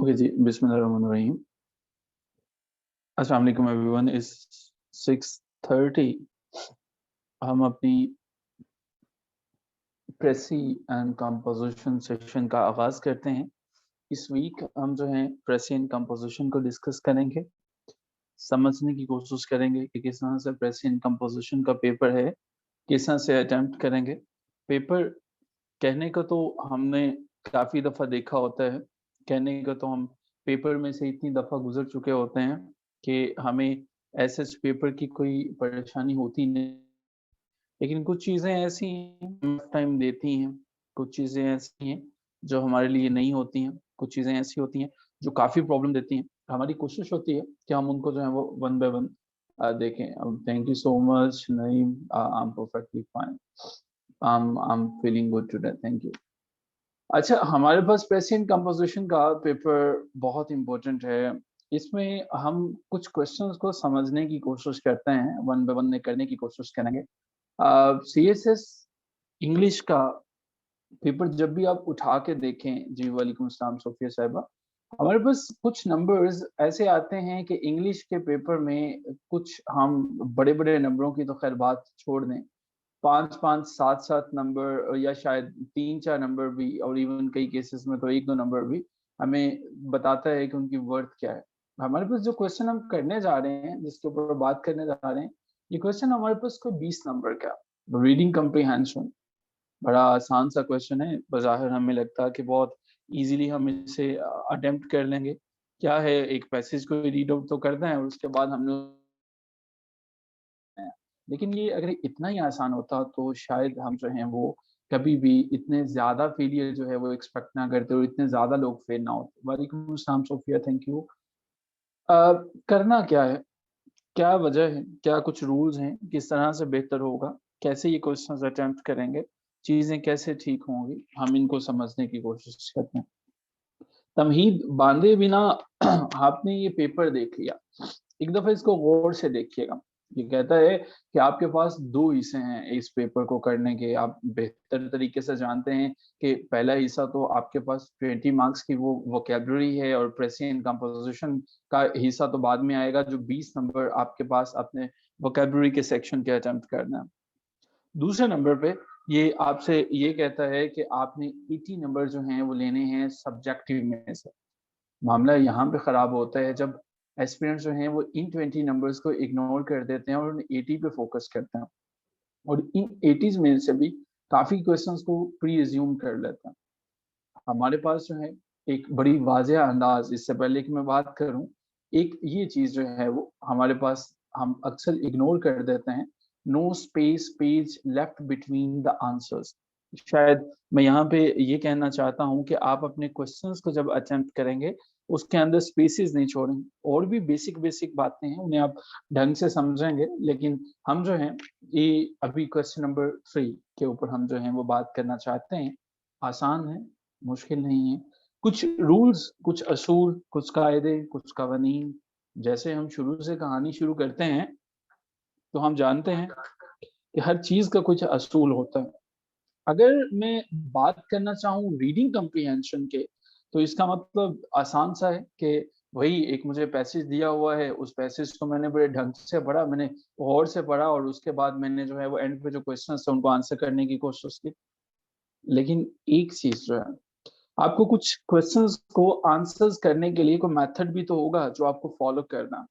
Okay जी, बिस्मिल्लाहिर्रहमानिर्रहीम। अस्सलाम वालेकुम एवरीवन। इस 6:30 हम अपनी प्रेसी एंड कंपोजिशन सेशन का आगाज़ करते हैं। इस वीक हम जो है प्रेसी एंड कंपोजिशन को डिस्कस करेंगे, समझने की कोशिश करेंगे कि किस तरह से प्रेसी एंड कंपोजिशन का पेपर है, किस तरह से अटेम्प्ट करेंगे। पेपर कहने को तो हमने काफ़ी दफ़ा देखा होता है, कहने को तो हम पेपर में से इतनी दफ़ा गुज़र चुके होते हैं कि हमें एज़ सच पेपर की कोई परेशानी होती नहीं। लेकिन कुछ चीज़ें ऐसी हैं टाइम देती हैं, कुछ चीज़ें ऐसी हैं जो हमारे लिए नहीं होती हैं, कुछ चीज़ें ऐसी होती हैं जो काफ़ी प्रॉब्लम देती हैं। हमारी कोशिश होती है कि हम उनको जो है वो वन बाय वन देखें। Thank you so much Naeem, I am perfectly fine. I am feeling good today, thank you. अच्छा, हमारे पास प्रेज़ेंट कंपोज़िशन का पेपर बहुत इम्पोर्टेंट है। इसमें हम कुछ क्वेश्चंस को समझने की कोशिश करते हैं, वन बाय वन करने की कोशिश करेंगे। सीएसएस इंग्लिश का पेपर जब भी आप उठा के देखें, जी वालेकुम अस्सलाम सोफिया साहिबा, हमारे पास कुछ नंबर्स ऐसे आते हैं कि इंग्लिश के पेपर में कुछ हम बड़े-बड़े नंबरों की तो ख़ैर बात छोड़ दें, 5-5, 7-7 नंबर या शायद 3-4 नंबर भी, और इवन कई केसेस में तो 1-2 नंबर भी हमें बताता है कि उनकी वर्थ क्या है। हमारे पास जो क्वेश्चन हम करने जा रहे हैं, जिसके ऊपर बात करने जा रहे हैं, ये क्वेश्चन हमारे पास कोई 20 नंबर का, रीडिंग कम्प्रीहेंशन, बड़ा आसान सा क्वेश्चन है। बज़ाहिर हमें लगता है कि बहुत ईज़िली हम इसे अटेम्प्ट कर लेंगे। क्या है, एक पैसेज को रीड आउट तो करना है और उसके बाद हमने, लेकिन ये अगर इतना ही आसान होता तो शायद हम जो हैं वो कभी भी इतने ज़्यादा फेलियर जो है वो एक्सपेक्ट ना करते और इतने ज़्यादा लोग फेल ना होते। वालेकुम अस्सलाम सोफिया, थैंक यू। करना क्या है? क्या वजह है? क्या कुछ रूल्स हैं? किस तरह से बेहतर होगा? कैसे ये क्वेश्चंस अटेम्प्ट करेंगे? चीज़ें कैसे ठीक होंगी? हम इनको समझने की कोशिश करते हैं। तमहीद बाँधे बिना आपने ये पेपर देख लिया। एक दफ़ा इसको गौर से देखिएगा। ये कहता है कि आपके पास 2 हिस्से हैं इस पेपर को करने के। आप बेहतर तरीके से जानते हैं कि पहला हिस्सा तो आपके पास 20 मार्क्स की वो वोकैब्युलरी है और प्रेज़ेंट कंपोज़िशन का हिस्सा तो बाद में आएगा, जो 20 नंबर आपके पास अपने वोकैब्युलरी के सेक्शन के अटेम्प्ट करना है। दूसरे नंबर पे ये आपसे ये कहता है कि आपने 80 नंबर जो हैं वो लेने हैं सब्जेक्टिव में से। मामला यहाँ पे ख़राब होता है जब एस्पिरेंट्स जो हैं वो इन 20 नंबर्स को इग्नोर कर देते हैं और उन 80 पे फ़ोकस करते हैं, और इन 80s में से भी काफ़ी क्वेश्चंस को प्री अज़्यूम कर लेते हैं। हमारे पास जो है एक बड़ी वाज़ेह अंदाज़, इससे पहले कि मैं बात करूँ, एक ये चीज़ जो है वो हमारे पास हम अक्सर इग्नोर कर देते हैं, no space page left between the answers. शायद मैं यहाँ पे ये कहना चाहता हूँ कि आप अपने क्वेश्चंस को जब अटेम्प्ट करेंगे, उसके अंदर स्पेसेस नहीं छोड़ेंगे। और भी बेसिक-बेसिक बातें हैं, उन्हें आप ढंग से समझेंगे, लेकिन हम जो हैं, ये अभी क्वेश्चन नंबर 3 के ऊपर हम जो हैं वो बात करना चाहते हैं। आसान है, मुश्किल नहीं है। कुछ रूल्स, कुछ असूल, कुछ कायदे, कुछ कवानीन, जैसे हम शुरू से कहानी शुरू करते हैं, तो हम जानते हैं कि हर चीज़ का कुछ असूल होता है। अगर मैं बात करना चाहूँ रीडिंग कम्प्रीहेंशन के, तो इसका मतलब आसान सा है कि वही एक मुझे पैसेज दिया हुआ है, उस पैसेज को मैंने बड़े ढंग से पढ़ा, मैंने गौर से पढ़ा और उसके बाद मैंने जो है वो एंड पे जो क्वेश्चन्स थे उनको आंसर करने की कोशिश की। लेकिन एक चीज़ जो है, आपको कुछ क्वेश्चंस को आंसर्स करने के लिए कोई मेथड भी तो होगा जो आपको फॉलो करना।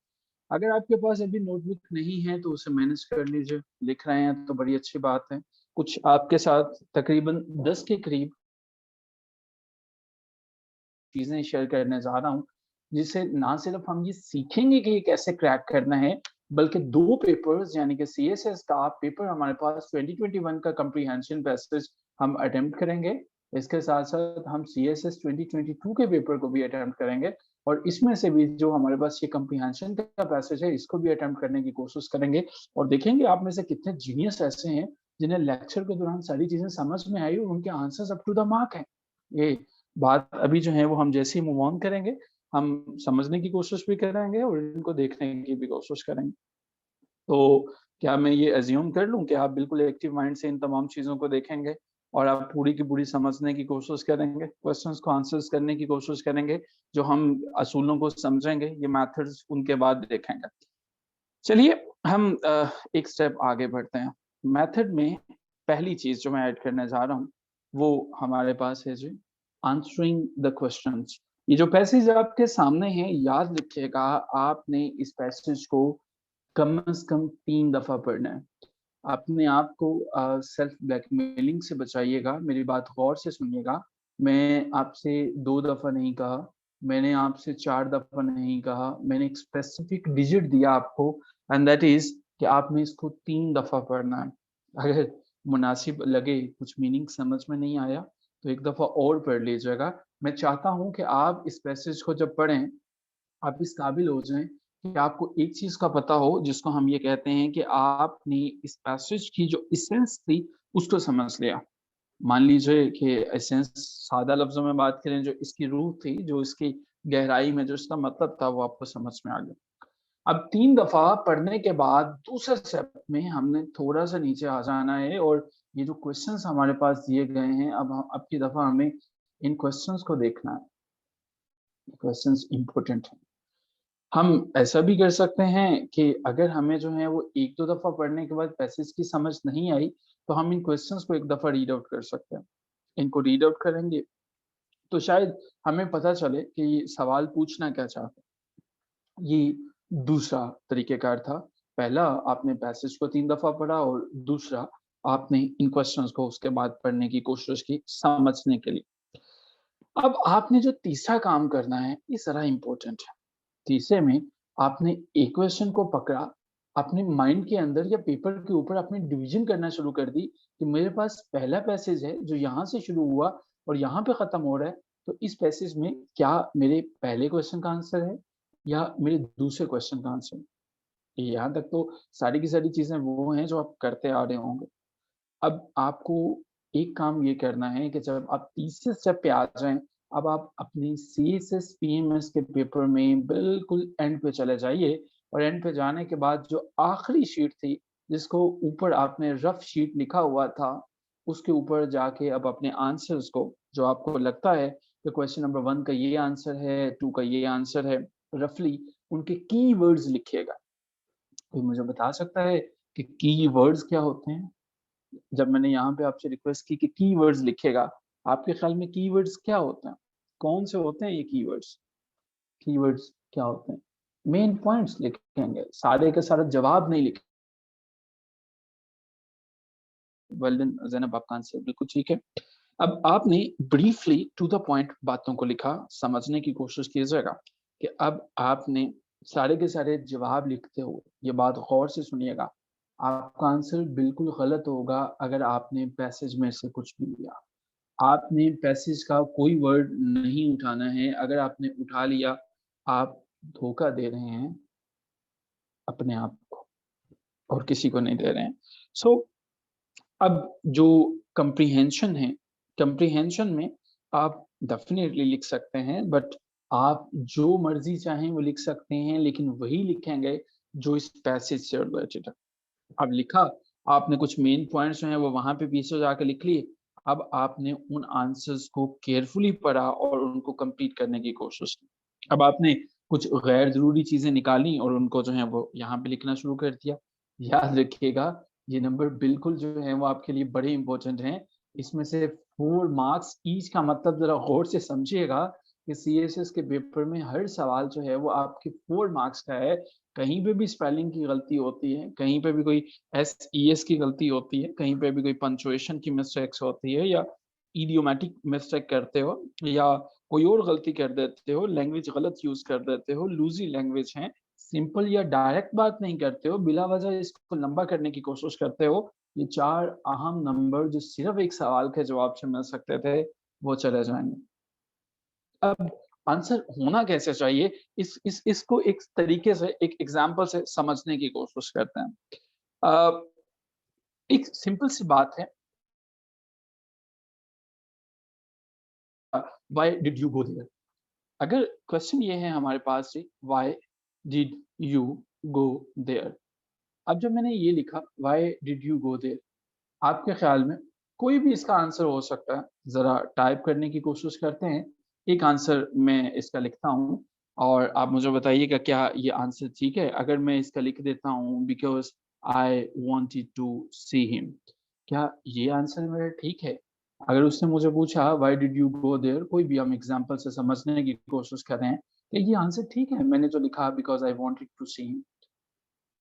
अगर आपके पास अभी नोटबुक नहीं है तो उसे मैनेज कर लीजिए, लिख रहे हैं तो बड़ी अच्छी बात है। कुछ आपके साथ तकरीबन 10 के करीब चीज़ें शेयर करने जा रहा हूँ, जिससे ना सिर्फ हम ये सीखेंगे कि ये कैसे क्रैक करना है, बल्कि 2 पेपर्स यानी कि सीएसएस का पेपर हमारे पास 2021 का कम्प्रीहेंशन पैसेज हम अटेम्प्ट करेंगे। इसके साथ-साथ हम सीएसएस 2022 के पेपर को भी अटेम्प्ट करेंगे और इसमें से भी जो हमारे पास ये कम्प्रीहेंशन का पैसेज है, इसको भी अटेम्प्ट करने की कोशिश करेंगे और देखेंगे आप में से कितने जीनियस ऐसे हैं, जिन्हें लेक्चर के दौरान सारी चीज़ें समझ में आई और उनके answers up to the mark हैं। ये बात अभी जो है वो हम जैसे ही मूव ऑन करेंगे, हम समझने की कोशिश भी करेंगे और इनको देखने की भी कोशिश करेंगे। तो क्या मैं ये अज़्यूम कर लूँ कि आप बिल्कुल एक्टिव माइंड से इन तमाम चीज़ों को देखेंगे? और आप पूरी की पूरी समझने की कोशिश करेंगे, क्वेश्चंस को आंसर्स करने की कोशिश करेंगे, जो हम असूलों को समझेंगे, ये मेथड्स उनके बाद देखेंगे। चलिए हम एक स्टेप आगे बढ़ते हैं। मेथड में पहली चीज़ जो मैं ऐड करने जा रहा हूँ, वो हमारे पास है जी आंसरिंग द क्वेश्चंस। ये जो पैसेज आपके सामने है, याद रखिएगा आपने इस पैसेज को कम से कम 3 दफ़ा पढ़ना है। अपने आप को सेल्फ ब्लैकमेलिंग से बचाइएगा, मेरी बात गौर से सुनिएगा। मैं आपसे 2 दफ़ा नहीं कहा, मैंने आपसे 4 दफ़ा नहीं कहा, मैंने एक स्पेसिफिक डिजिट दिया आपको एंड दैट इज़ कि आपने इसको 3 दफ़ा पढ़ना है। अगर मुनासिब लगे, कुछ मीनिंग समझ में नहीं आया, तो 1 दफ़ा और पढ़ लीजिएगा। मैं चाहता हूँ कि आप इस पैसेज को जब पढ़ें, आप इस काबिल हो जाएँ कि आपको एक चीज़ का पता हो जिसको हम ये कहते हैं कि आपने इस पैसेज की जो एसेंस थी उसको समझ लिया। मान लीजिए कि एसेंस सादा लफ्ज़ों में बात करें, जो इसकी रूह थी, जो इसकी गहराई में जो इसका मतलब था वो आपको समझ में आ गया। अब 3 दफ़ा पढ़ने के बाद दूसरे स्टेप में हमने थोड़ा-सा नीचे आ जाना है और ये जो क्वेश्चन्स हमारे पास दिए गए हैं, अब की दफ़ा हमें इन क्वेश्चन्स को देखना है। क्वेश्चन्स इम्पोर्टेंट हैं। हम ऐसा भी कर सकते हैं कि अगर हमें जो है वो 1-2 दफ़ा पढ़ने के बाद पैसेज की समझ नहीं आई, तो हम इन क्वेश्चंस को 1 दफ़ा रीड आउट कर सकते हैं। इनको रीड आउट करेंगे, तो शायद हमें पता चले कि ये सवाल पूछना क्या चाहते हैं। ये दूसरा तरीक़ेकार था। पहला आपने पैसेज को 3 दफ़ा पढ़ा और दूसरा आपने इन क्वेश्चंस को उसके बाद पढ़ने की कोशिश की समझने के लिए। अब आपने जो तीसरा काम करना है, ये ज़रा इम्पोर्टेंट है। तीसरे में आपने इक्वेशन को पकड़ा, अपने माइंड के अंदर या पेपर के ऊपर आपने डिवीज़न करना शुरू कर दी कि मेरे पास पहला पैसेज है जो यहाँ से शुरू हुआ और यहाँ पे ख़त्म हो रहा है, तो इस पैसेज में क्या मेरे पहले क्वेश्चन का आंसर है या मेरे दूसरे क्वेश्चन का आंसर है? यहाँ तक तो सारी की सारी चीज़ें वो हैं जो आप करते आ रहे होंगे। अब आपको एक काम ये करना है कि जब आप तीसरे स्टेप पे आ जाएँ, अब आप अपनी सीएसएस पीएमएस के पेपर में बिल्कुल एंड पे चले जाइए और एंड पे जाने के बाद जो आखिरी शीट थी, जिसको ऊपर आपने रफ शीट लिखा हुआ था, उसके ऊपर जाके अब अपने आंसर्स को, जो आपको लगता है कि क्वेश्चन नंबर 1 का ये आंसर है, 2 का ये आंसर है, रफली उनके कीवर्ड्स लिखिएगा। कोई मुझे बता सकता है कि कीवर्ड्स क्या होते हैं? जब मैंने यहाँ पे आपसे रिक्वेस्ट की कि कीवर्ड्स लिखिएगा, आपके ख़्याल में कीवर्ड्स क्या होते हैं? कौन से होते हैं ये कीवर्ड्स? कीवर्ड्स क्या होते हैं? मेन पॉइंट्स लिखेंगे, सारे का सारा जवाब नहीं लिखेंगे। वेल डन ज़ैनब, आपका आंसर बिल्कुल ठीक है। अब आपने ब्रीफली टू द पॉइंट बातों को लिखा, समझने की कोशिश कीजिएगा कि अब आपने सारे के सारे जवाब लिखते हो, ये बात गौर से सुनिएगा, आपका आंसर बिल्कुल गलत होगा अगर आपने पैसेज में से कुछ भी लिया। आपने पैसेज का कोई वर्ड नहीं उठाना है, अगर आपने उठा लिया, आप धोखा दे रहे हैं अपने आप को और किसी को नहीं दे रहे हैं। सो अब जो कम्प्रीहेंशन है, कम्प्रीहेंशन में आप डेफ़िनिटली लिख सकते हैं, बट आप जो मर्ज़ी चाहें वो लिख सकते हैं, लेकिन वही लिखेंगे जो इस पैसेज से रिलेटेड है। अब लिखा, आपने कुछ मेन पॉइंट्स जो हैं वो वहाँ पे पीछे जाके लिख लिए। अब आपने उन आंसर्स को केयरफुली पढ़ा और उनको कंप्लीट करने की कोशिश की। अब आपने कुछ गैर ज़रूरी चीज़ें निकाली और उनको जो है वो यहाँ पे लिखना शुरू कर दिया। याद रखिएगा, ये नंबर बिल्कुल जो है वो आपके लिए बड़े इम्पोर्टेंट हैं। इसमें से 4 मार्क्स ईच का मतलब ज़रा गौर से समझिएगा कि सीएसएस के पेपर में हर सवाल जो है वो आपके 4 मार्क्स का है। कहीं पे भी स्पेलिंग की गलती होती है, कहीं पे भी कोई एसईएस की गलती होती है, कहीं पे भी कोई पंक्चुएशन की मिस्टेक्स होती है या इडियोमैटिक मिस्टेक करते हो या कोई और गलती कर देते हो, लैंग्वेज गलत यूज़ कर देते हो, लूज़ी लैंग्वेज है, सिंपल या डायरेक्ट बात नहीं करते हो, बिला वजह इसको लंबा करने की कोशिश करते हो, ये 4 अहम नंबर जो सिर्फ़ एक सवाल के जवाब से मिल सकते थे, वो चले जाएँगे। अब आंसर होना कैसे चाहिए, इसको एक तरीके से, एक एग्ज़ाम्पल से समझने की कोशिश करते हैं। अ, एक सिंपल सी बात है, why did you go there? अगर क्वेश्चन ये है हमारे पास जी, why did you go there? अब जब मैंने ये लिखा why did you go there, आपके ख़्याल में कोई भी इसका आंसर हो सकता है। ज़रा टाइप करने की कोशिश करते हैं। एक आंसर मैं इसका लिखता हूँ और आप मुझे बताइएगा क्या ये आंसर ठीक है? अगर मैं इसका लिख देता हूँ because I wanted to see him, क्या ये आंसर मेरा ठीक है? अगर उसने मुझे पूछा why did you go there, कोई भी हम एग्ज़ाम्पल से समझने की कोशिश कर रहे हैं, क्या ये आंसर ठीक है? मैंने जो लिखा because I wanted to see him.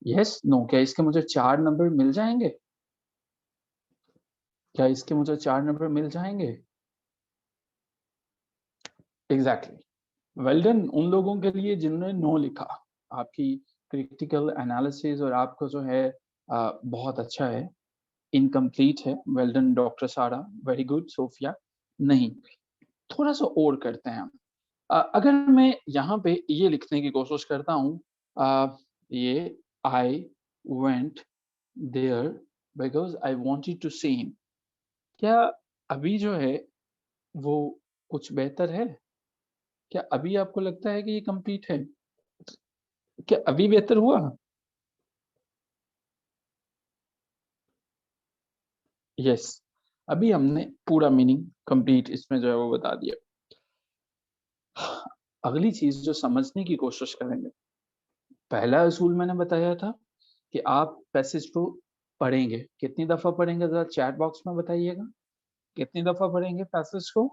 Yes, no, क्या इसके मुझे 4 नंबर मिल जाएँगे? क्या इसके मुझे 4 नंबर मिल जाएँगे? एग्ज़ैक्टली। वेल डन उन लोगों के लिए जिन्होंने नो लिखा। आपकी क्रिटिकल एनालिसिस और आपका जो है बहुत अच्छा है, इनकम्प्लीट है। वेल डन डॉक्टर सारा, वेरी गुड सोफिया। नहीं, थोड़ा-सा और करते हैं हम। अगर मैं यहाँ पे ये लिखने की कोशिश करता हूँ ये I went there because I wanted to see him, क्या अभी जो है वो कुछ बेहतर है? क्या अभी आपको लगता है कि ये कंप्लीट है? क्या अभी बेहतर हुआ? यस, अभी हमने पूरा मीनिंग कंप्लीट इसमें जो है वो बता दिया। अगली चीज़ जो समझने की कोशिश करेंगे, पहला असूल मैंने बताया था कि आप पैसेज को पढ़ेंगे। कितनी दफ़ा पढ़ेंगे ज़रा चैट बॉक्स में बताइएगा? कितनी दफ़ा पढ़ेंगे पैसेज को?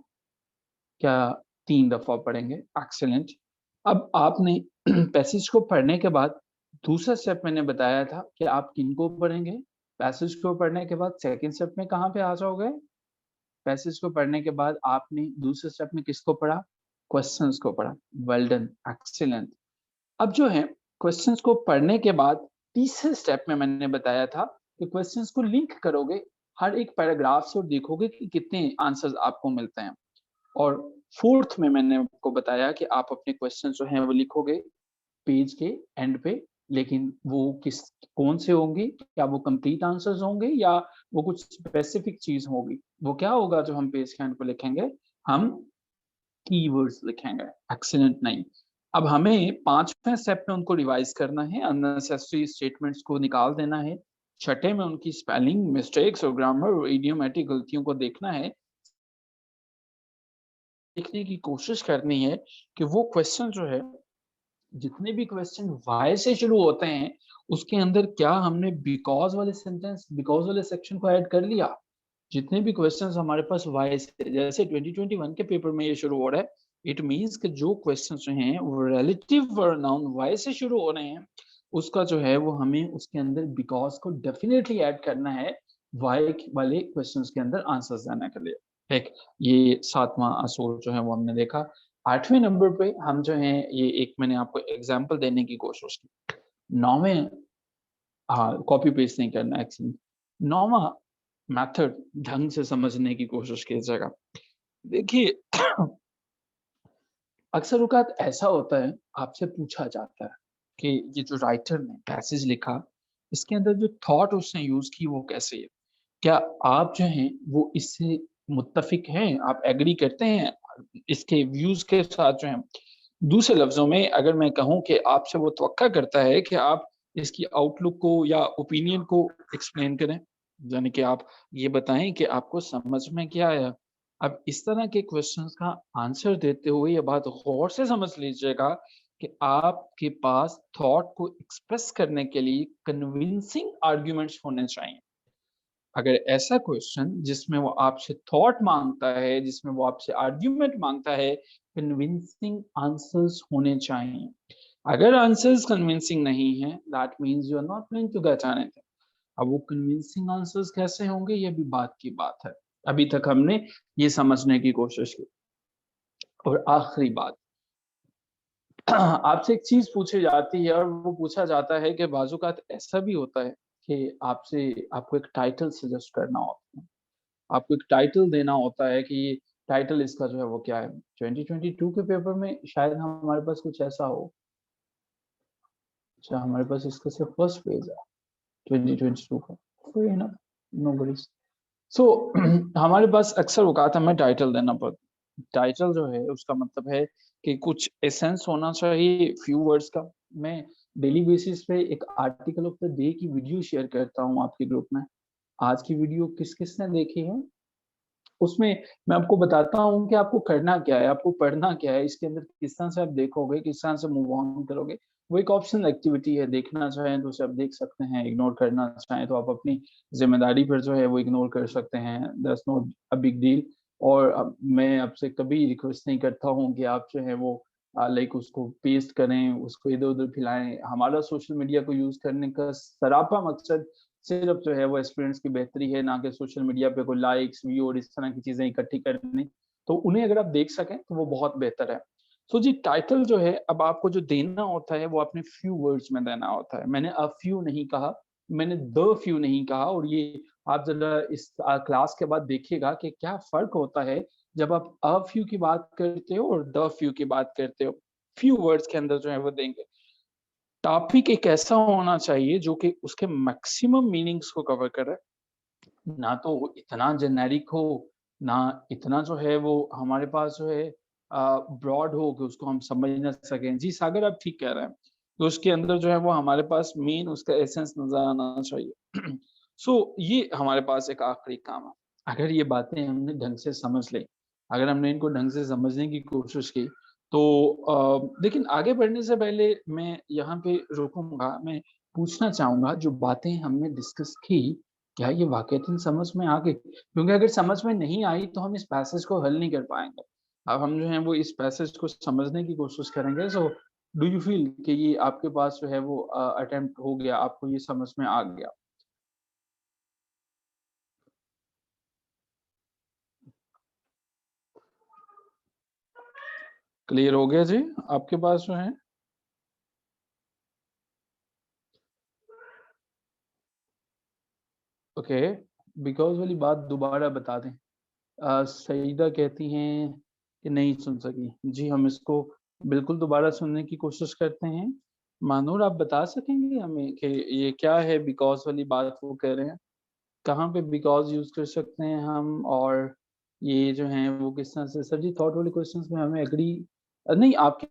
क्या 3 दफ़ा पढ़ेंगे? एक्सीलेंट। अब आपने पैसेज को पढ़ने के बाद दूसरा स्टेप मैंने बताया था कि आप किनको पढ़ेंगे? पैसेज को पढ़ने के बाद सेकंड स्टेप में कहाँ पे आ जाओगे? पैसेज को पढ़ने के बाद आपने दूसरे स्टेप में किसको पढ़ा? क्वेश्चंस को पढ़ा। Well done, excellent. अब जो है क्वेश्चंस को पढ़ने के बाद तीसरे स्टेप में मैंने बताया था कि क्वेश्चंस को लिंक करोगे हर एक पैराग्राफ से और देखोगे कि कितने आंसर्स आपको मिलते हैं। और फोर्थ में मैंने आपको बताया कि आप अपने क्वेश्चन जो हैं वो लिखोगे पेज के एंड पे, लेकिन वो किस कौन से होंगे? क्या वो कंप्लीट आंसर्स होंगे या वो कुछ स्पेसिफिक चीज़ होगी? वो क्या होगा जो हम पेज के एंड पे लिखेंगे? हम कीवर्ड्स लिखेंगे। एक्सीलेंट नहीं। अब हमें 5वें स्टेप में उनको रिवाइज़ करना है, अननेसेसरी स्टेटमेंट्स को निकाल देना है। छठे में उनकी स्पेलिंग मिस्टेक्स और ग्रामर और इडियोमैटिक गलतियों को देखना है। देखने की कोशिश करनी है कि वो क्वेश्चन जो है जितने भी क्वेश्चन व्हाय से शुरू होते हैं, उसके अंदर क्या हमने बिकॉज़ वाले सेंटेंस बिकॉज़ वाले सेक्शन को ऐड कर लिया? जितने भी क्वेश्चंस हमारे पास व्हाय से जैसे 2021 के पेपर में ये शुरू हो रहा है, इट मीन्स कि जो क्वेश्चंस जो हैं वो रिलेटिव प्रोनाउन व्हाय से शुरू हो रहे हैं, उसका जो है वो हमें उसके अंदर बिकॉज़ को डेफिनिटली ऐड करना है, व्हाय वाले क्वेश्चंस के अंदर आंसर्स देने के लिए। ठीक, ये 7वां असूल जो है वो हमने देखा। 8वें नंबर पे हम जो हैं ये एक मैंने आपको एग्ज़ाम्पल देने की कोशिश की। 9वें हाँ, कॉपी पेस्ट नहीं करना एक्चुअली। 9वां मेथड ढंग से समझने की कोशिश कीजिएगा। देखिए अक्सर औक़ात ऐसा होता है, आपसे पूछा जाता है कि ये जो राइटर ने पैसेज लिखा, इसके अंदर जो थॉट उसने यूज़ की वो कैसे है? क्या आप जो हैं वो इससे मुत्तफ़िक हैं? आप एग्री करते हैं इसके व्यूज़ के साथ जो हैं? दूसरे लफ्ज़ों में अगर मैं कहूँ कि आपसे वो तवक्का करता है कि आप इसकी आउटलुक को या ओपिनियन को एक्सप्लेन करें, यानी कि आप ये बताएँ कि आपको समझ में क्या आया? अब इस तरह के क्वेश्चंस का आंसर देते हुए ये बात गौर से समझ लीजिएगा कि आपके पास थॉट को एक्सप्रेस करने के लिए कन्विंसिंग आर्गुमेंट्स होने चाहिए। अगर ऐसा क्वेश्चन जिसमें वो आपसे थॉट माँगता है, जिसमें वो आपसे आर्गुमेंट माँगता है, कन्विंसिंग आंसर्स होने चाहिए। अगर आंसर्स कन्विंसिंग नहीं है, that means you are not going to get anything. अब वो कन्विंसिंग आंसर्स कैसे होंगे, ये भी बात की बात है। अभी तक हमने ये समझने की कोशिश की। और आखिरी बात, आपसे एक चीज़ पूछी जाती है और वो पूछा जाता है कि बाज़-औक़ात ऐसा भी होता है कि आपसे आपको एक टाइटल सजेस्ट करना होता है। आपको एक टाइटल देना होता है कि टाइटल इसका जो है वो क्या है? 2022 के पेपर में शायद हमारे पास कुछ ऐसा हो। अच्छा, हमारे पास इसका सिर्फ़ फर्स्ट पेज है 2022 का। कोई ना, नो वरीज़। सो हमारे पास अक्सर औक़ात हमें टाइटल देना पड़ता है। टाइटल जो है उसका मतलब है कि कुछ एसेंस होना चाहिए फ्यू वर्ड्स का। मैं डेली बेसिस पे एक आर्टिकल ऑफ द डे की वीडियो शेयर करता हूँ आपके ग्रुप में। आज की वीडियो किस-किसने देखी है? उसमें मैं आपको बताता हूँ कि आपको करना क्या है, आपको पढ़ना क्या है, इसके अंदर किस तरह से आप देखोगे, किस तरह से मूव ऑन करोगे। वो एक ऑप्शनल एक्टिविटी है, देखना चाहें तो उसे आप देख सकते हैं, इग्नोर करना चाहें तो आप अपनी ज़िम्मेदारी पर जो है वो इग्नोर कर सकते हैं, that's not a big deal. और मैं आपसे कभी रिक्वेस्ट नहीं करता हूँ कि आप जो है वो लाइक उसको पेस्ट करें, उसको इधर-उधर फैलाएँ। हमारा सोशल मीडिया को यूज़ करने का सरापा मकसद सिर्फ जो है वो स्टूडेंट्स की बेहतरी है, ना कि सोशल मीडिया पे कोई लाइक्स, व्यू और इस तरह की चीज़ें इकट्ठी करनी। तो उन्हें अगर आप देख सकें तो वो बहुत बेहतर है। सो जी टाइटल जो है अब आपको जो देना होता है वो अपने फ्यू वर्ड्स में देना होता है। मैंने अ फ्यू नहीं कहा, मैंने द फ्यू नहीं कहा और ये आप ज़रा इस क्लास के बाद देखिएगा कि क्या फ़र्क होता है जब आप अ फ्यू की बात करते हो और द फ्यू की बात करते हो। फ्यू वर्ड्स के अंदर जो है वो देंगे। टॉपिक एक ऐसा होना चाहिए जो कि उसके मैक्सिमम मीनिंग्स को कवर करे। ना तो वो इतना जेनेरिक हो, ना इतना जो है वो हमारे पास जो है ब्रॉड हो कि उसको हम समझ ना सकें। जी, सागर आप ठीक कह रहे हैं। तो उसके अंदर जो है वो हमारे पास मेन उसका एसेंस नज़र आना चाहिए। ये हमारे पास एक आखिरी काम है। अगर ये बातें हमने ढंग से समझ ली, अगर हमने इनको ढंग से समझने की कोशिश की, तो लेकिन आगे बढ़ने से पहले मैं यहाँ पे रुकूँगा। मैं पूछना चाहूँगा जो बातें हमने डिस्कस की, क्या ये वाक़ईतन समझ में आ गई? क्योंकि अगर समझ में नहीं आई तो हम इस पैसेज को हल नहीं कर पाएँगे। अब हम जो हैं वो इस पैसेज को समझने की कोशिश करेंगे। सो डू यू फ़ील कि ये आपके पास जो है वो अटेम्प्ट हो गया, आपको ये समझ में आ गया? क्लियर हो गया जी? आपके पास जो है ओके, बिकॉज़ वाली बात दोबारा बता दें। सईदा कहती हैं कि नहीं सुन सकी। जी, हम इसको बिल्कुल दोबारा सुनने की कोशिश करते हैं। मानूर आप बता सकेंगे हमें कि ये क्या है बिकॉज़ वाली बात वो कह रहे हैं? कहाँ पे बिकॉज़ यूज़ कर सकते हैं हम और ये जो हैं वो किस तरह से सर जी थॉट वाले क्वेश्चंस में हमें एग्री नहीं आपके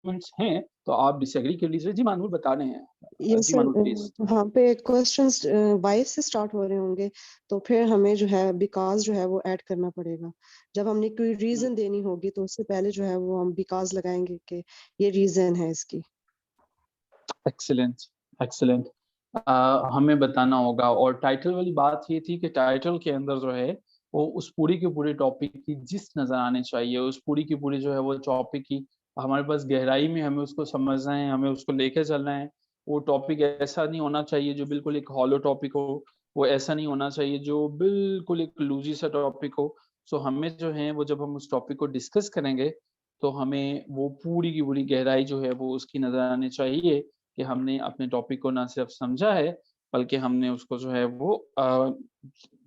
कमेंट्स हैं, तो आप डिसएग्री कर लीजिए। जी, मानूर बता रहे हैं। यस जी, सर, मानूर प्लीज़। वहाँ पे क्वेश्चंस वाई से स्टार्ट हो रहे होंगे, तो फिर हमें जो है बिकॉज़ जो है वो ऐड करना पड़ेगा। जब हमने कोई रीज़न देनी होगी तो उससे पहले जो है वो हम बिकॉज़ लगाएँगे कि ये रीज़न है इसकी। Excellent, excellent. हमें बताना होगा और टाइटल वाली बात ये थी कि टाइटल के अंदर जो है, वो उस पूरी के पूरे टॉपिक की जिस्ट नज़र आनी चाहिए, उस पूरी की पूरी जो है वो टॉपिक की हमारे पास गहराई में हमें उसको समझना है, हमें उसको लेके चलना है। वो टॉपिक ऐसा नहीं होना चाहिए जो बिल्कुल एक हॉलो टॉपिक हो, वो ऐसा नहीं होना चाहिए जो बिल्कुल एक लूज़ी सा टॉपिक हो। सो हमें जो है वो जब हम उस टॉपिक को डिस्कस करेंगे, तो हमें वो पूरी की पूरी गहराई जो है वो उसकी नज़र आनी चाहिए कि हमने अपने टॉपिक को ना सिर्फ समझा है, बल्कि हमने उसको जो है वो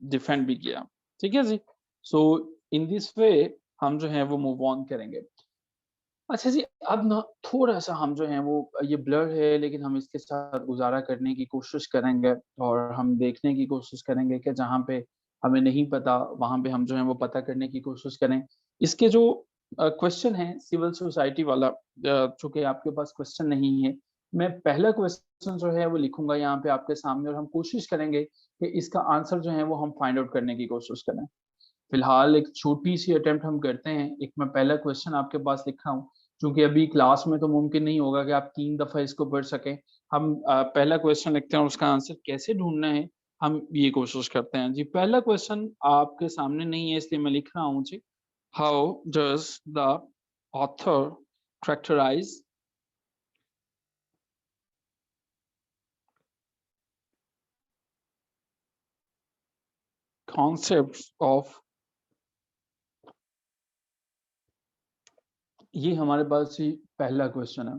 डिफेंड भी किया। ठीक है जी? सो इन दिस वे हम जो है वो मूव ऑन करेंगे। अच्छा जी, अब ना थोड़ा-सा हम जो हैं वो ये ब्लर है लेकिन हम इसके साथ गुज़ारा करने की कोशिश करेंगे और हम देखने की कोशिश करेंगे कि जहाँ पे हमें नहीं पता, वहाँ पे हम जो है वो पता करने की कोशिश करें। इसके जो क्वेश्चन है सिविल सोसाइटी वाला चूँकि आपके पास क्वेश्चन नहीं है, मैं पहला क्वेश्चन जो है वो लिखूँगा यहाँ पे आपके सामने और हम कोशिश करेंगे कि इसका आंसर जो है वो हम फाइंड आउट करने की कोशिश करें। फिलहाल एक छोटी-सी अटेम्प्ट हम करते हैं। एक मैं पहला क्वेश्चन आपके पास लिख रहा हूँ, चूँकि अभी क्लास में तो मुमकिन नहीं होगा कि आप 3 दफ़ा इसको पढ़ सकें। हम पहला क्वेश्चन लिखते हैं और उसका आंसर कैसे ढूँढना है, हम ये कोशिश करते हैं। जी, पहला क्वेश्चन आपके सामने नहीं है इसलिए मैं लिख रहा हूँ जी। How does the author characterise concepts of ये हमारे पास जी पहला क्वेश्चन है।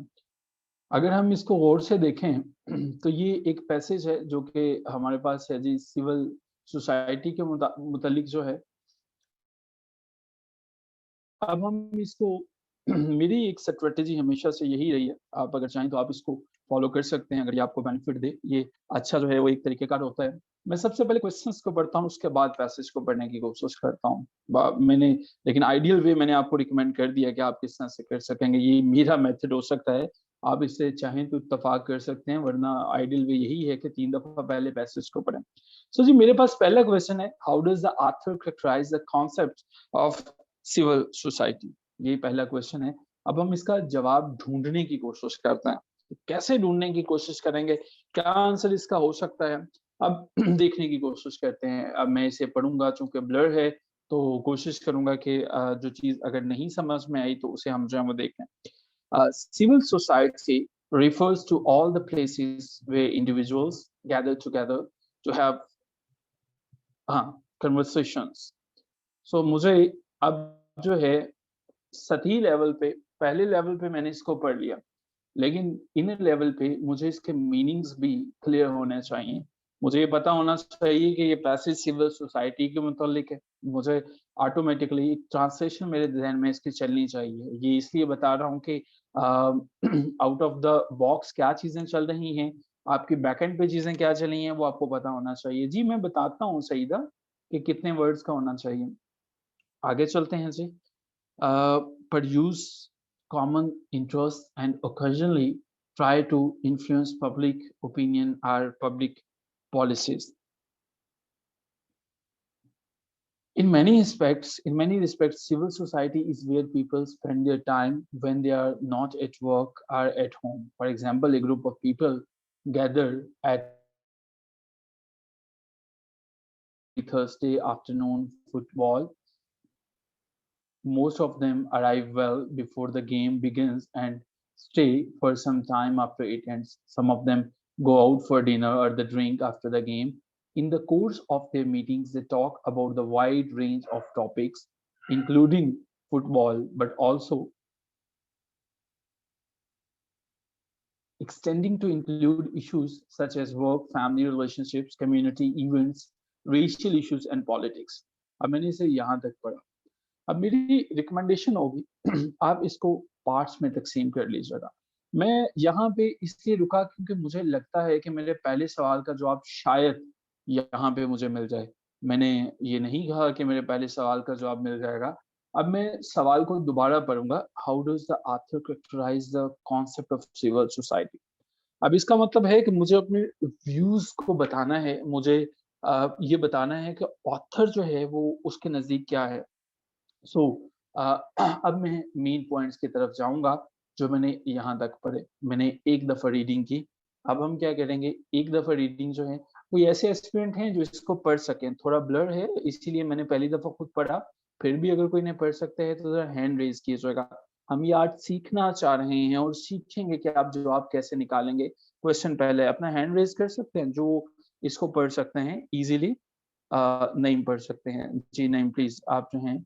अगर हम इसको गौर से देखें तो ये एक पैसेज है जो कि हमारे पास है जी सिविल सोसाइटी के मुतालिक जो है। अब हम इसको मेरी एक स्ट्रैटेजी हमेशा से यही रही है। आप अगर चाहें तो आप इसको फ़ॉलो कर सकते हैं अगर ये आपको बेनिफिट दे। ये अच्छा जो है वो एक तरीके का होता है। मैं सबसे पहले क्वेश्चंस को पढ़ता हूँ उसके बाद पैसेज को पढ़ने की कोशिश करता हूँ। बा मैंने लेकिन आइडियल वे मैंने आपको रिकमेंड कर दिया कि आप किस तरह से कर सकेंगे। ये मेरा मेथड हो सकता है। आप इससे चाहें तो इत्तेफाक कर सकते हैं, वरना आइडियल वे यही है कि 3 दफ़ा पहले पैसेज को पढ़ें। सो जी मेरे पास पहला क्वेश्चन है, how does the author characterise the concept of civil society? ये पहला क्वेश्चन है। अब हम इसका जवाब ढूँढने की कोशिश करते हैं। कैसे ढूँढने की कोशिश करेंगे? क्या आंसर इसका हो सकता है? अब देखने की कोशिश करते हैं। अब मैं इसे पढ़ूँगा, चूँकि ब्लर है, तो कोशिश करूँगा कि जो चीज़ अगर नहीं समझ में आई तो उसे हम जो है वो देखें। Civil society refers to all the places where individuals gather together to have conversations. So मुझे अब जो है सतही लेवल पे, पहले लेवल पे मैंने इसको पढ़ लिया, लेकिन इनर लेवल पे मुझे इसके मीनिंग्स भी क्लियर होने चाहिए। मुझे ये पता होना चाहिए कि ये पैसेज सिविल सोसाइटी के मुतालिक है। मुझे ऑटोमैटिकली एक ट्रांसलेशन मेरे ज़हन में इसकी चलनी चाहिए। ये इसलिए बता रहा हूँ कि आउट ऑफ द बॉक्स क्या चीज़ें चल रही हैं, आपकी बैकएंड पे चीज़ें क्या चल रही हैं, वो आपको पता होना चाहिए। जी, मैं बताता हूँ सईदा कि कितने वर्ड्स का होना चाहिए। आगे चलते हैं जी। Produce common interests and occasionally try to influence public opinion or public policies. In many respects, civil society is where people spend their time when they are not at work or at home. For example, a group of people gather at Thursday afternoon football. Most of them arrive well before the game begins and stay for some time after it ends. Some of them go out for dinner or the drink after the game. In the course of their meetings, they talk about the wide range of topics, including football, but also extending to include issues such as work, family relationships, community events, racial issues, and politics. अब मैंने इसे यहाँ तक पढ़ा। अब मेरी recommendation होगी आप इसको पार्ट्स में तकसीम कर लीजिएगा। मैं यहाँ पे इसलिए रुका क्योंकि मुझे लगता है कि मेरे पहले सवाल का जवाब शायद यहाँ पे मुझे मिल जाए। मैंने ये नहीं कहा कि मेरे पहले सवाल का जवाब मिल जाएगा। अब मैं सवाल को दोबारा पढ़ूँगा, how does the author characterise the concept of civil society? अब इसका मतलब है कि मुझे अपने व्यूज़ को बताना है, मुझे ये बताना है कि ऑथर जो है वो उसके नज़दीक क्या है। सो अब मैं मेन पॉइंट्स की तरफ जाऊँगा, जो मैंने यहाँ तक पढ़े। मैंने एक दफ़ा रीडिंग की, अब हम क्या करेंगे, एक दफ़ा रीडिंग जो है, कोई ऐसे एस्पिरेंट हैं जो इसको पढ़ सकें। थोड़ा ब्लर है, इसीलिए मैंने पहली दफ़ा खुद पढ़ा, फिर भी अगर कोई नहीं पढ़ सकता है, तो ज़रा हैंड रेज़ कीजिएगा। हम ये आर्ट सीखना चाह रहे हैं और सीखेंगे कि आप जवाब कैसे निकालेंगे। क्वेश्चन पहले अपना हैंड रेज़ कर सकते हैं, जो इसको पढ़ सकते हैं ईज़िली। नईम पढ़ सकते हैं। जी, नईम प्लीज़ आप जो हैं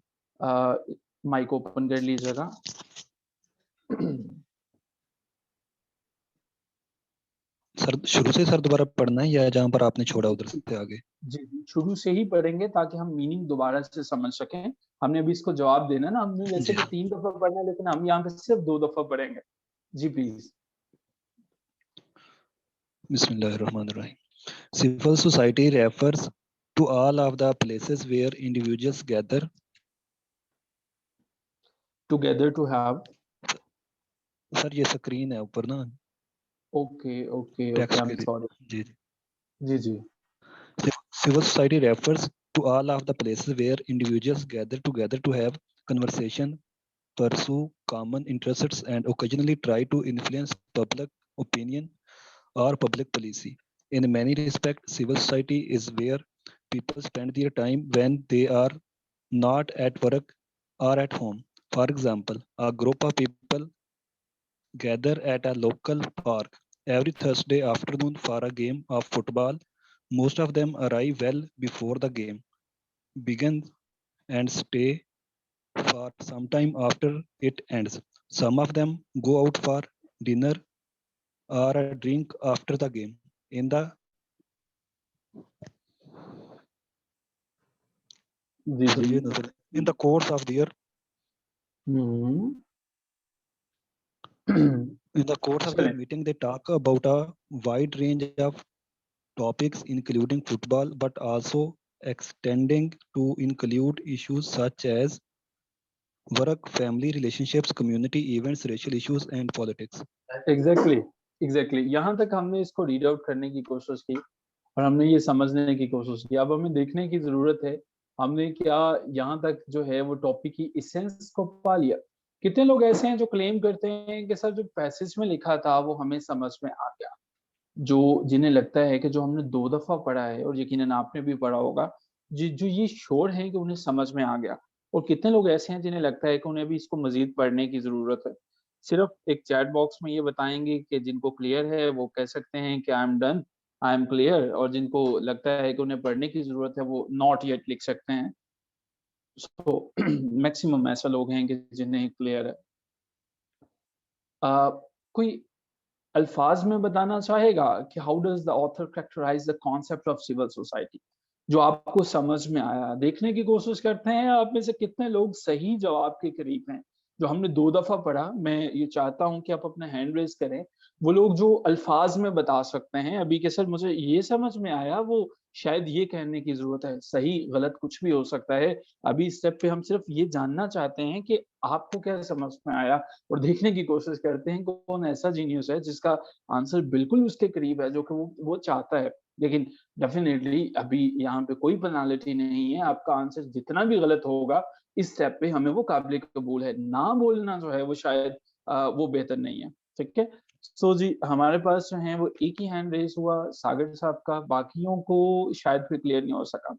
माइक ओपन कर लीजिएगा। सर शुरू से सर दोबारा पढ़ना है या जहाँ पर आपने छोड़ा उधर से आगे? जी, शुरू से ही पढ़ेंगे ताकि हम मीनिंग दोबारा से समझ सकें। हमने अभी इसको जवाब देना है ना, हमने वैसे जी तो 3 दफ़ा पढ़ना है, लेकिन हम यहाँ पे सिर्फ 2 दफ़ा पढ़ेंगे। जी, प्लीज़। बिस्मिल्लाहिर्रहमानिर्रहीम। Civil society refers to all of the places where individuals gather together to have sir ये स्क्रीन है ऊपर ना okay, okay, okay, text I K M sorry. जी जी, जी। Civil society refers to all of the places where individuals gather together to have conversation, pursue common interests, and occasionally try to influence public opinion or public policy. In many respects, civil society is where people spend their time when they are not at work or at home. For example, a group of people gather at a local park every Thursday afternoon for a game of football. Most of them arrive well before the game begins and stay for some time after it ends. Some of them go out for dinner or a drink after the game. जी, जी। In the course of their हुँ। in the course of their चलें। meeting, they talk about a wide range of topics, including football, but also extending to include issues such as work, family, relationships, community events, racial issues, and politics. Exactly यहाँ तक हमने इसको read out करने की कोशिश की और हमने ये समझने की कोशिश की। अब हमें देखने की जरूरत है हमने क्या यहाँ तक जो है वो टॉपिक की इसेंस को पा लिया। कितने लोग ऐसे हैं जो क्लेम करते हैं कि सर जो पैसेज में लिखा था वो हमें समझ में आ गया, जो जिन्हें लगता है कि जो हमने 2 दफा पढ़ा है और यकीनन आपने भी पढ़ा होगा, जो ये श्योर है कि उन्हें समझ में आ गया। और कितने लोग ऐसे हैं जिन्हें लगता है कि उन्हें भी इसको मजीद पढ़ने की जरूरत है। सिर्फ एक चैट बॉक्स में ये बताएंगे कि जिनको क्लियर है वो कह सकते हैं कि I am done, I am clear, और जिनको लगता है कि उन्हें पढ़ने की जरूरत है वो नॉट येट लिख सकते हैं। सो मैक्सिमम ऐसा लोग हैं कि जिन्हें क्लियर है। कोई अल्फाज में बताना चाहेगा कि how does the author characterise the concept of civil society, जो आपको समझ में आया। देखने की कोशिश करते हैं आप में से कितने लोग सही जवाब के करीब हैं। जो हमने 2 दफा पढ़ा, मैं ये चाहता हूं कि आप अपना हैंड रेज करें। वो लोग जो अल्फाज में बता सकते हैं अभी के सर मुझे ये समझ में आया, वो शायद ये कहने की जरूरत है। सही गलत कुछ भी हो सकता है। अभी इस स्टेप पे हम सिर्फ ये जानना चाहते हैं कि आपको क्या समझ में आया, और देखने की कोशिश करते हैं कौन ऐसा जीनियस है जिसका आंसर बिल्कुल उसके करीब है जो कि वो चाहता है। लेकिन डेफिनेटली अभी यहाँ पे कोई पेनाल्टी नहीं है। आपका आंसर जितना भी गलत होगा इस स्टेप पे हमें वो काबिल कबूल है। ना बोलना जो है वो शायद वो बेहतर नहीं है। ठीक है। सो जी हमारे पास जो है वो एक ही हैंड रेस हुआ सागर साहब का, बाकियों को शायद फिर क्लियर नहीं हो सका।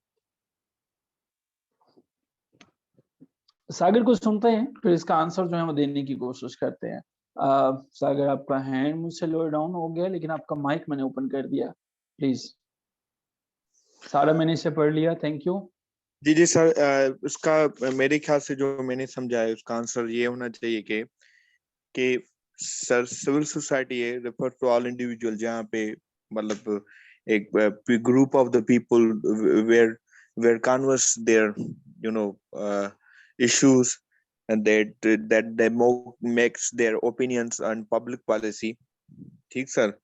सागर को सुनते हैं फिर इसका आंसर जो है वो देने की कोशिश करते हैं। सागर आपका हैंड मुझसे लोअर डाउन हो गया लेकिन आपका माइक मैंने ओपन कर दिया, प्लीज। सारा मैंने इसे पढ़ लिया, थैंक यू। जी जी सर, उसका मेरे ख्याल से जो मैंने समझा है उसका आंसर ये होना चाहिए कि सर सिविल सोसाइटी है रेफर टू ऑल इंडिविजुअल, जहाँ पे मतलब एक group of the people where converse there you know issues and that they makes their opinions on public policy। ठीक सर,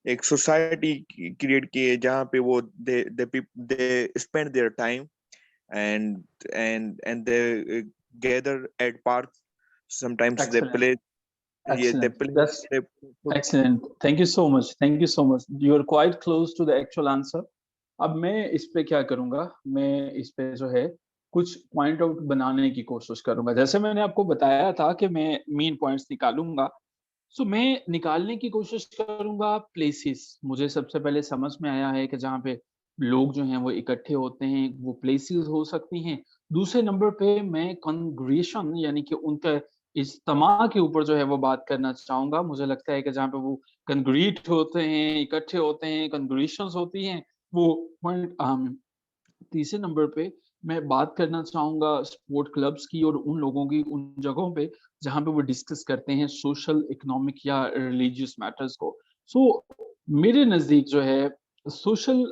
एक सोसाइटी क्रिएट की है जहाँ पे वो they spend their time and they gather at park, sometimes they Excellent. play Excellent. they That's play excellent. Thank you so much. Thank you so much. You are quite close to the actual answer. अब मैं इस पे क्या करूंगा, मैं इस पे जो है कुछ पॉइंट आउट बनाने की कोशिश करूंगा। जैसे मैंने आपको बताया था कि मैं मेन पॉइंट्स निकालूंगा। सो मैं निकालने की कोशिश करूंगा प्लेसेस। मुझे सबसे पहले समझ में आया है कि जहाँ पे लोग जो हैं वो इकट्ठे होते हैं वो प्लेसेस हो सकती हैं। दूसरे नंबर पे मैं कॉन्ग्रेगेशन यानी कि उनका इज्तिमा के ऊपर जो है वो बात करना चाहूंगा। मुझे लगता है कि जहाँ पे वो कॉन्ग्रीट होते हैं, इकट्ठे होते हैं, कॉन्ग्रेगेशंस होती हैं, वो पॉइंट अहम है। तीसरे नंबर पे मैं बात करना चाहूंगा स्पोर्ट क्लब्स की और उन लोगों की उन जगहों पे जहाँ पे वो डिस्कस करते हैं सोशल, इकोनॉमिक या रिलीजियस मैटर्स को। सो मेरे नजदीक जो है सोशल,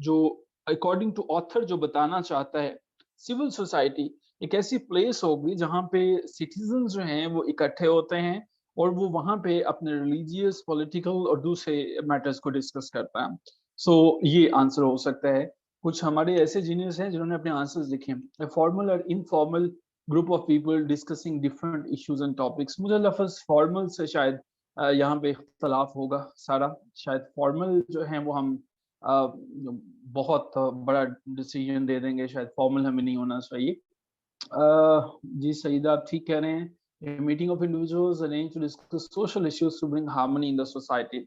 जो अकॉर्डिंग टू ऑथर जो बताना चाहता है, सिविल सोसाइटी एक ऐसी प्लेस होगी जहाँ पे सिटीजन जो हैं वो इकट्ठे होते हैं और वो वहाँ पे अपने रिलीजियस, पॉलिटिकल और दूसरे मैटर्स को डिस्कस करता है। सो ये आंसर हो सकता है। कुछ हमारे ऐसे जीनियस हैं जिन्होंने अपने आंसर्स लिखे हैं, फॉर्मल और informal group of people discussing different issues and topics. मुझे लफ्ज फॉर्मल से शायद यहाँ पे इख्तलाफ होगा सारा। शायद फॉर्मल जो है वो हम बहुत बड़ा डिसीजन दे देंगे, शायद फॉर्मल हमें नहीं होना चाहिए। जी सईदा आप ठीक कह रहे हैं। Meeting of individuals arrange to discuss social issues to bring harmony in the society.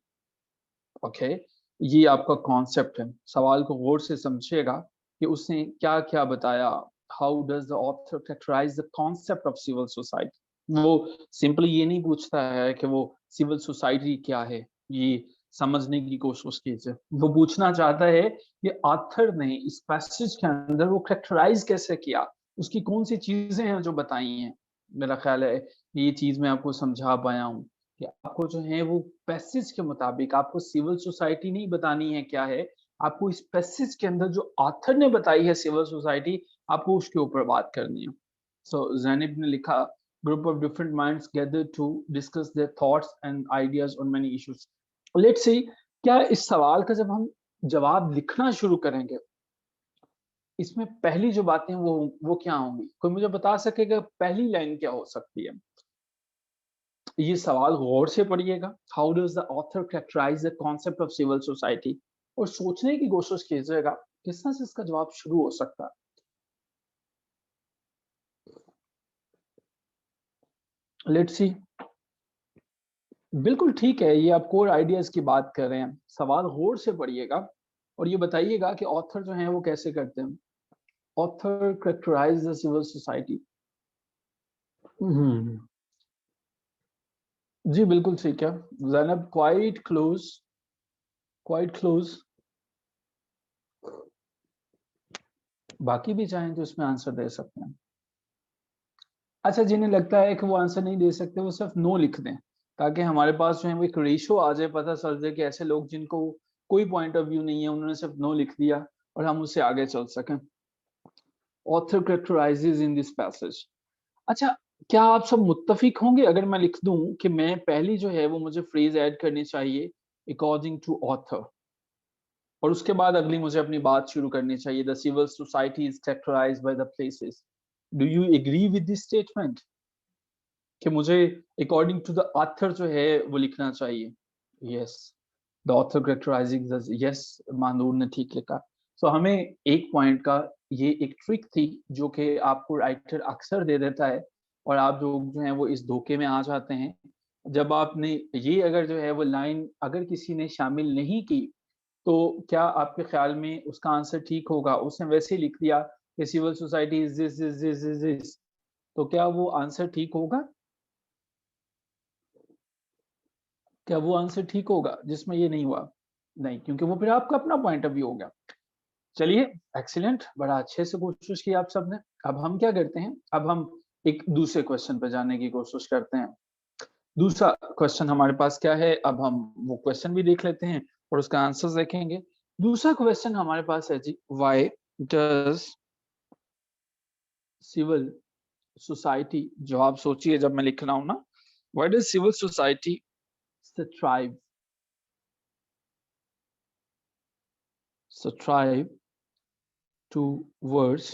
Okay, ये आपका कॉन्सेप्ट है। सवाल को गौर से समझिएगा कि उसने क्या क्या बताया। How does the author characterise the concept of civil society. वो सिंपली ये नहीं पूछता है कि वो सिविल सोसाइटी क्या है, ये समझने की कोशिश कीजिए। वो पूछना चाहता है कि ऑथर ने इस पैसेज के अंदर वो कैरेक्टराइज कैसे किया, उसकी कौन सी चीजें हैं जो बताई हैं। मेरा ख्याल है ये चीज मैं आपको समझा पाया हूँ कि आपको जो है वो पैसेज के मुताबिक आपको सिविल सोसाइटी नहीं बतानी है क्या है, आपको इस पैसेज के अंदर जो ऑथर ने बताई है सिविल सोसाइटी, आपको उसके ऊपर बात करनी है। सो जैनिब ने लिखा group of different minds gather to discuss their thoughts and ideas on many issues. Let's see क्या इस सवाल का जब हम जवाब लिखना शुरू करेंगे, इसमें पहली जो बातें वो क्या होंगी? कोई मुझे बता सकेगा पहली लाइन क्या हो सकती है? ये सवाल गौर से पढ़िएगा। How does the author characterise the concept of civil society, और सोचने की कोशिश कीजिएगा किस तरह से इसका जवाब शुरू हो सकता है। Let's see. बिल्कुल ठीक है, ये आप कोर आइडियाज की बात कर रहे हैं। सवाल गौर से पढ़िएगा और ये बताइएगा कि ऑथर जो हैं वो कैसे करते हैं। Author characterise the civil society. जी बिल्कुल ठीक है Zainab, quite close, quite close. बाकी भी चाहें तो इसमें आंसर दे सकते हैं। अच्छा, जिन्हें लगता है कि वो आंसर नहीं दे सकते वो सिर्फ नो लिख दें, ताकि हमारे पास जो है वो एक रेशो आ जाए, पता चल जाए कि ऐसे लोग जिनको कोई पॉइंट ऑफ व्यू नहीं है उन्होंने सिर्फ नो लिख दिया और हम उससे आगे चल सकें। Author कैरेक्टराइजेस in this passage. अच्छा, क्या आप सब मुत्तफिक होंगे अगर मैं लिख दूं कि मैं पहली जो है वो मुझे फ्रेज ऐड करनी चाहिए अकॉर्डिंग टू ऑथर, और उसके बाद अगली मुझे अपनी बात शुरू करनी चाहिए the civil society is characterised by the places. Do you agree with this statement कि मुझे अकॉर्डिंग टू द ऑथर जो है वो लिखना चाहिए? Yes, the author characterising the, yes Manoor ने ठीक लिखा। सो हमें एक पॉइंट का ये एक ट्रिक थी जो कि आपको राइटर अक्सर दे देता है और आप लोग जो हैं वो इस धोखे में आ जाते हैं। जब आपने ये अगर जो है वो लाइन अगर किसी ने शामिल नहीं की तो क्या आपके ख्याल में उसका आंसर ठीक होगा? उसने वैसे ही लिख दिया कि civil society is this this this this this, तो क्या वो आंसर ठीक होगा? क्या वो आंसर ठीक होगा जिसमें ये नहीं हुआ? नहीं, क्योंकि वो फिर आपका अपना पॉइंट ऑफ व्यू हो गया। चलिए, एक्सीलेंट, बड़ा अच्छे से कोशिश की आप सबने। अब हम क्या करते हैं, अब हम एक दूसरे क्वेश्चन पे जाने की कोशिश करते हैं। दूसरा क्वेश्चन हमारे पास क्या है, अब हम वो क्वेश्चन भी देख लेते हैं और उसका आंसर देखेंगे। दूसरा क्वेश्चन हमारे पास है जी, व्हाई डज सिविल सोसाइटी, जो आप सोचिए जब मैं लिख रहा हूं ना, why does civil society strive towards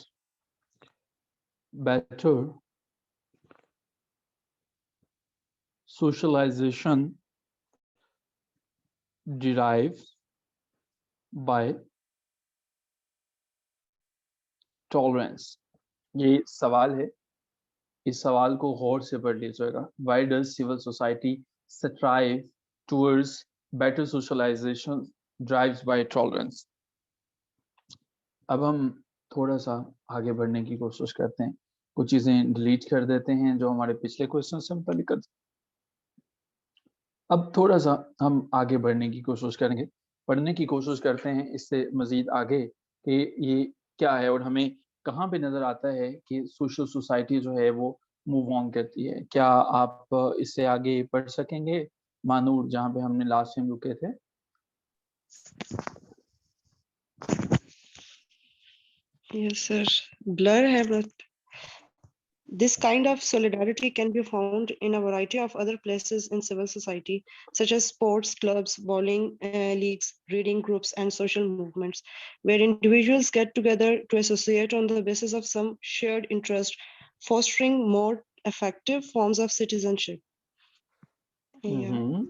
better socialization derived by tolerance? ये सवाल है, इस सवाल को गौर से पढ़ लीजिएगा। Why does civil society strive towards better socialization drives by tolerance? अब हम थोड़ा सा आगे बढ़ने की कोशिश करते हैं, कुछ चीजें डिलीट कर देते हैं जो हमारे पिछले क्वेश्चन से मुताबिक। अब थोड़ा सा हम आगे बढ़ने की कोशिश करेंगे, पढ़ने की कोशिश करते हैं इससे मजीद आगे कि ये क्या है और हमें कहाँ पे नजर आता है कि सोशल सोसाइटी जो है वो मूव ऑन करती है। क्या आप इससे आगे पढ़ सकेंगे मानूर, जहाँ पे हमने लास्ट टाइम रुके थे? Yes, sir. Blur है, but this kind of solidarity can be found in a variety of other places in civil society, such as sports clubs, bowling leagues, reading groups, and social movements, where individuals get together to associate on the basis of some shared interest, fostering more effective forms of citizenship. Yeah.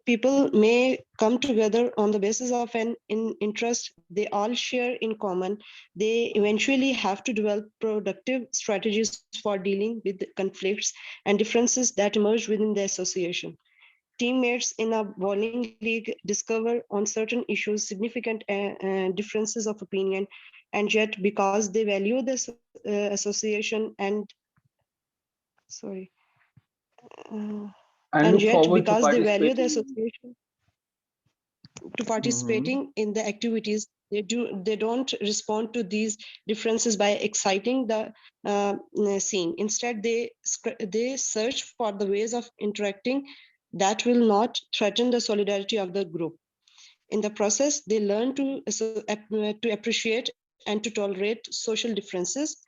People may come together on the basis of an interest they all share in common. They eventually have to develop productive strategies for dealing with conflicts and differences that emerge within the association. Teammates in a bowling league discover on certain issues significant differences of opinion, and yet because they value this association and sorry And look yet forward to because they value the participating. association to participating in the activities, they don't respond to these differences by exciting the scene. Instead, they search for the ways of interacting that will not threaten the solidarity of the group. In the process, they learn to appreciate and to tolerate social differences,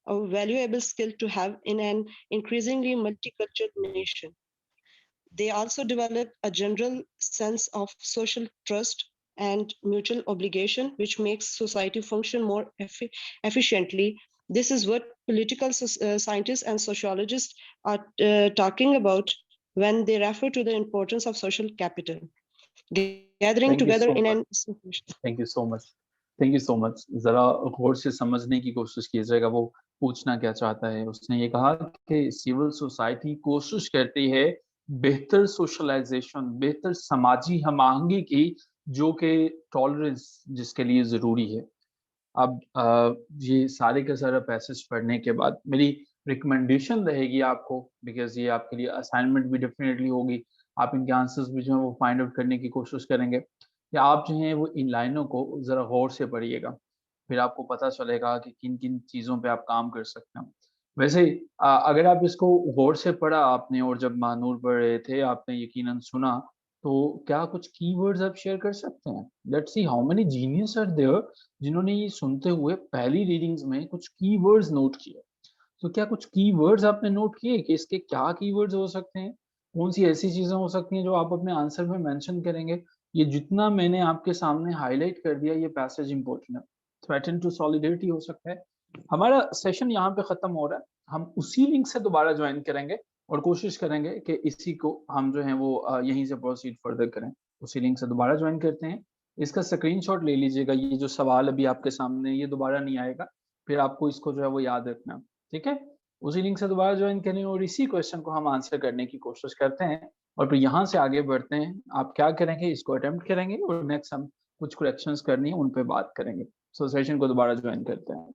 a valuable skill to have in an increasingly multicultural nation. They also develop a general sense of social trust, and mutual obligation, which makes society function more efficiently. This is what political scientists and sociologists are talking about when they refer to the importance of social capital. Gathering Thank you together so in much. an institution. Thank you so much, thank you so much. ज़रा गौर से समझने की कोशिश कीजिएगा वो पूछना क्या चाहता है। उसने ये कहा कि सिविल सोसाइटी कोशिश करती है बेहतर सोशलाइज़ेशन, बेहतर समाजी हम-आहंगी की, जो कि टॉलरेंस जिसके लिए ज़रूरी है। अब ये सारे के सारा पैसेज पढ़ने के बाद मेरी रिकमेंडेशन रहेगी आपको, बिकॉज़ ये आपके लिए असाइनमेंट भी डेफ़िनेटली होगी। आप इनके आंसर्स भी जो हैं वो फाइंड आउट करने की कोशिश करेंगे। कि आप जो हैं वो इन लाइनों को ज़रा गौर से पढ़िएगा, फिर आपको पता चलेगा कि किन-किन चीज़ों पे आप काम कर सकते हैं। वैसे अगर आप इसको गौर से पढ़ा आपने और जब महानूर पढ़ रहे थे, आपने यकीनन सुना, तो क्या कुछ कीवर्ड्स आप शेयर कर सकते हैं? Let's see how many genius are there जिन्होंने ये सुनते हुए पहली रीडिंग्स में कुछ कीवर्ड्स नोट किए। तो क्या कुछ कीवर्ड्स आपने नोट किए कि इसके क्या कीवर्ड्स हो सकते हैं? कौन-सी ऐसी चीज़ें हो सकती हैं जो आप अपने आंसर में मेंशन करेंगे? ये जितना मैंने आपके सामने हाइलाइट कर दिया ये पैसेज इम्पोर्टेंट है। थ्रेटन टू सॉलिडेरिटी हो सकता है। हमारा सेशन यहाँ पे खत्म हो रहा है। हम उसी लिंक से दोबारा जॉइन करेंगे और कोशिश करेंगे कि इसी को हम जो है वो यहीं से प्रोसीड फर्दर करें। उसी लिंक से दोबारा जॉइन करते हैं। इसका स्क्रीनशॉट ले लीजिएगा, ये जो सवाल अभी आपके सामने है ये दोबारा नहीं आएगा। फिर आपको इसको जो है वो याद रखना है। ठीक है? उसी लिंक से दोबारा जॉइन करें और इसी क्वेश्चन को हम आंसर करने की कोशिश करते हैं और फिर यहाँ से आगे बढ़ते हैं। आप क्या करेंगे, इसको अटेम्प्ट करेंगे और नेक्स्ट हम कुछ करेक्शंस करनी है उन पे बात करेंगे। सो सेशन को दोबारा जॉइन करते हैं।